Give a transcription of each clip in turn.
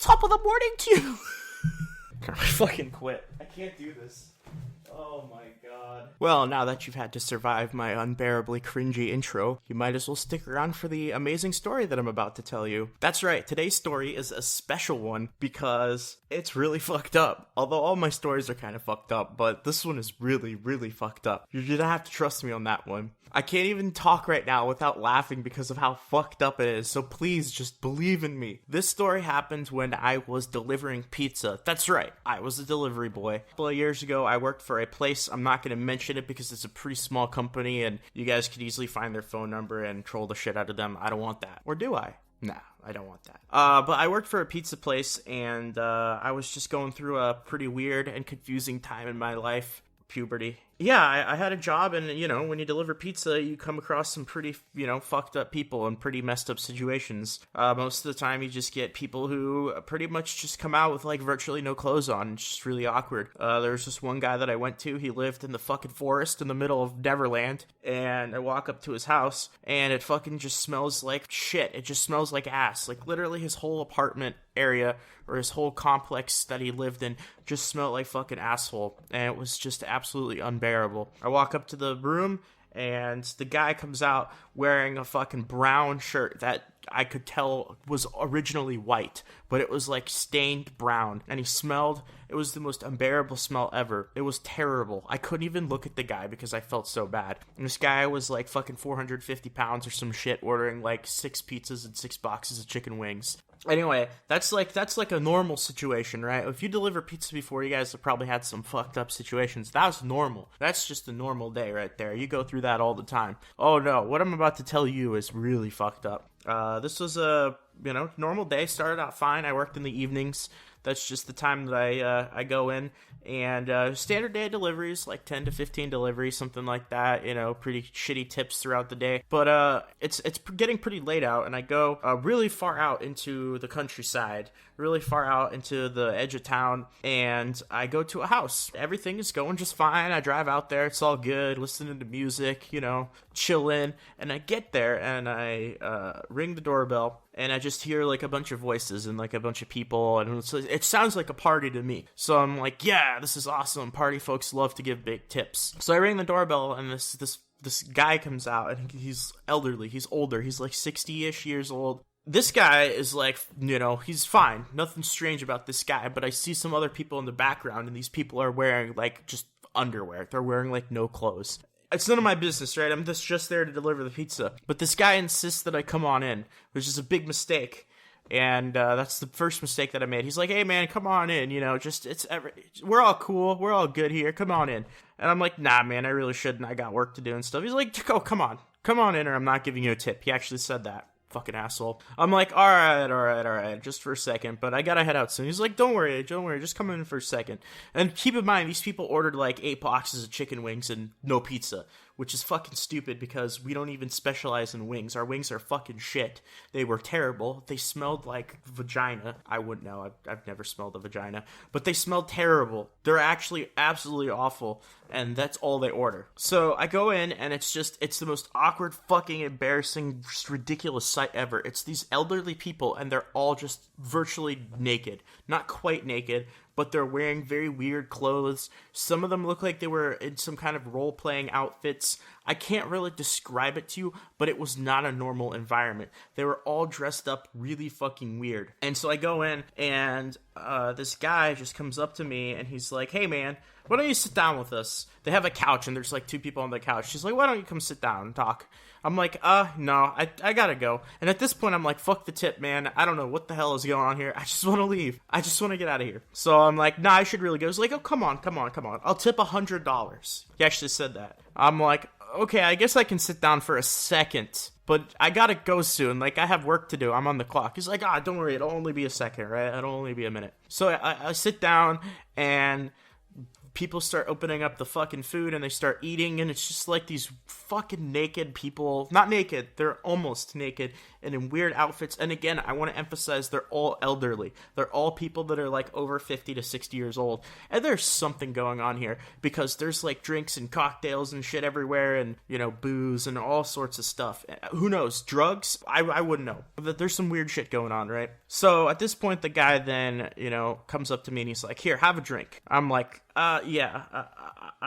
top of the morning to you. I fucking quit. I can't do this. Oh my god. Well, now that you've had to survive my unbearably cringy intro, you might as well stick around for the amazing story that I'm about to tell you. That's right, today's story is a special one because it's really fucked up. Although all my stories are kind of fucked up, but this one is really, really fucked up. You're gonna have to trust me on that one. I can't even talk right now without laughing because of how fucked up it is, so please just believe in me. This story happened when I was delivering pizza. That's right, I was a delivery boy. A couple of years ago, I worked for a place. I'm not going to mention it because it's a pretty small company and you guys could easily find their phone number and troll the shit out of them. I don't want that. Or do I? Nah, I don't want that. But I worked for a pizza place and I was just going through a pretty weird and confusing time in my life. Puberty. Yeah, I had a job, and, you know, when you deliver pizza, you come across some pretty, fucked up people and pretty messed up situations. Most of the time, you just get people who pretty much just come out with, like, virtually no clothes on. It's just really awkward. There's this one guy that I went to. He lived in the fucking forest in the middle of Neverland, and I walk up to his house, and it fucking just smells like shit. It just smells like ass. Like, literally, his whole apartment area, or his whole complex that he lived in, just smelled like fucking asshole, and it was just absolutely unbearable. I walk up to the room, and the guy comes out wearing a fucking brown shirt that I could tell was originally white, but it was like stained brown, and it was the most unbearable smell ever. It was terrible. I couldn't even look at the guy because I felt so bad. And this guy was like fucking 450 pounds or some shit, ordering like 6 pizzas and 6 boxes of chicken wings. Anyway, that's like a normal situation, right? If you deliver pizza before, you guys have probably had some fucked up situations. That was normal. That's just a normal day right there. You go through that all the time. Oh no, what I'm about to tell you is really fucked up. This was a, normal day. Started out fine. I worked in the evenings. That's just the time that I go in. And standard day deliveries, like 10 to 15 deliveries, something like that. Pretty shitty tips throughout the day. But it's getting pretty late out, and I go really far out into the countryside, really far out into the edge of town, and I go to a house. Everything is going just fine. I drive out there. It's all good, listening to music, chilling. And I get there, and I ring the doorbell. And I just hear, like, a bunch of voices and, like, a bunch of people, and it sounds like a party to me. So I'm like, yeah, this is awesome. Party folks love to give big tips. So I ring the doorbell, and this guy comes out, and he's elderly. He's older. He's, like, 60-ish years old. This guy is, like, he's fine. Nothing strange about this guy, but I see some other people in the background, and these people are wearing, like, just underwear. They're wearing, like, no clothes. It's none of my business, right? I'm just there to deliver the pizza. But this guy insists that I come on in, which is a big mistake. And that's the first mistake that I made. He's like, hey, man, come on in. We're all cool. We're all good here. Come on in. And I'm like, nah, man, I really shouldn't. I got work to do and stuff. He's like, oh, come on. Come on in or I'm not giving you a tip. He actually said that. Fucking asshole. I'm like, all right, just for a second, but I gotta head out soon. He's like, don't worry, just come in for a second. And keep in mind, these people ordered like 8 boxes of chicken wings and no pizza, which is fucking stupid because we don't even specialize in wings. Our wings are fucking shit. They were terrible. They smelled like vagina. I wouldn't know. I've never smelled a vagina, but they smelled terrible. They're actually absolutely awful, and that's all they order. So I go in, and it's the most awkward, fucking embarrassing, just ridiculous sight ever. It's these elderly people, and they're all just virtually naked. Not quite naked, but they're wearing very weird clothes. Some of them look like they were in some kind of role-playing outfits. I can't really describe it to you, but it was not a normal environment. They were all dressed up really fucking weird. And so I go in, and this guy just comes up to me, and he's like, hey, man, why don't you sit down with us? They have a couch, and there's like 2 people on the couch. She's like, why don't you come sit down and talk? I'm like, no, I gotta go. And at this point, I'm like, fuck the tip, man. I don't know what the hell is going on here. I just want to leave. I just want to get out of here. So I'm like, nah, I should really go. He's like, oh, come on. I'll tip $100. He actually said that. I'm like, okay, I guess I can sit down for a second, but I gotta go soon. Like, I have work to do. I'm on the clock. He's like, don't worry. It'll only be a second, right? It'll only be a minute. So I sit down, and people start opening up the fucking food, and they start eating, and it's just like these fucking naked people. Not naked, they're almost naked, and in weird outfits. And again, I want to emphasize they're all elderly. They're all people that are like over 50 to 60 years old. And there's something going on here because there's like drinks and cocktails and shit everywhere, and, you know, booze and all sorts of stuff. Who knows? Drugs? I wouldn't know. But there's some weird shit going on, right? So at this point, the guy then, you know, comes up to me and he's like, here, have a drink. I'm like, I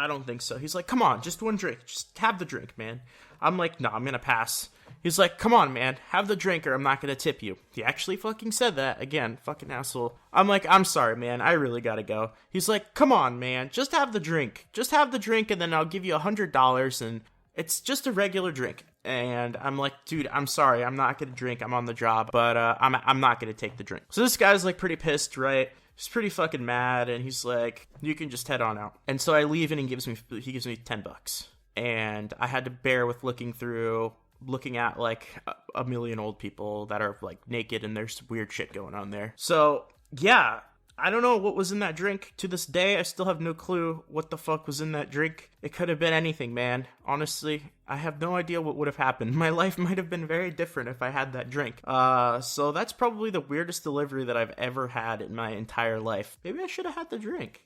don't think so. He's like, come on, just one drink. Just have the drink, man. I'm like, no, I'm gonna pass. He's like, come on, man, have the drink or I'm not gonna tip you. He actually fucking said that. Again, fucking asshole. I'm like, I'm sorry, man, I really gotta go. He's like, come on, man, just have the drink. Just have the drink and then I'll give you $100 and it's just a regular drink. And I'm like, dude, I'm sorry, I'm not gonna drink. I'm on the job, but I'm not gonna take the drink. So this guy's like pretty pissed, right? He's pretty fucking mad, and he's like, you can just head on out. And so I leave, and he gives me $10. And I had to bear with looking at like a million old people that are like naked, and there's weird shit going on there. So yeah, I don't know what was in that drink. To this day, I still have no clue what the fuck was in that drink. It could have been anything, man. Honestly, I have no idea what would have happened. My life might have been very different if I had that drink. So that's probably the weirdest delivery that I've ever had in my entire life. Maybe I should have had the drink.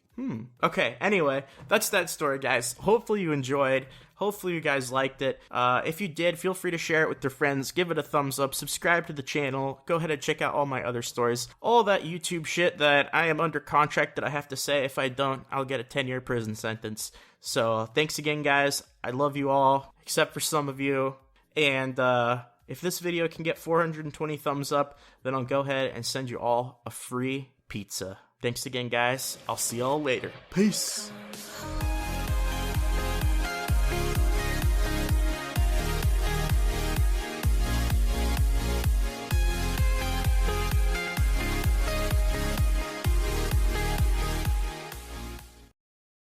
Okay, anyway, that's that story, guys. Hopefully you enjoyed. Hopefully you guys liked it. If you did, feel free to share it with your friends. Give it a thumbs up. Subscribe to the channel. Go ahead and check out all my other stories. All that YouTube shit that I am under contract that I have to say. If I don't, I'll get a 10-year prison sentence. So thanks again, guys. I love you all, except for some of you. And if this video can get 420 thumbs up, then I'll go ahead and send you all a free pizza. Thanks again, guys. I'll see y'all later. Peace.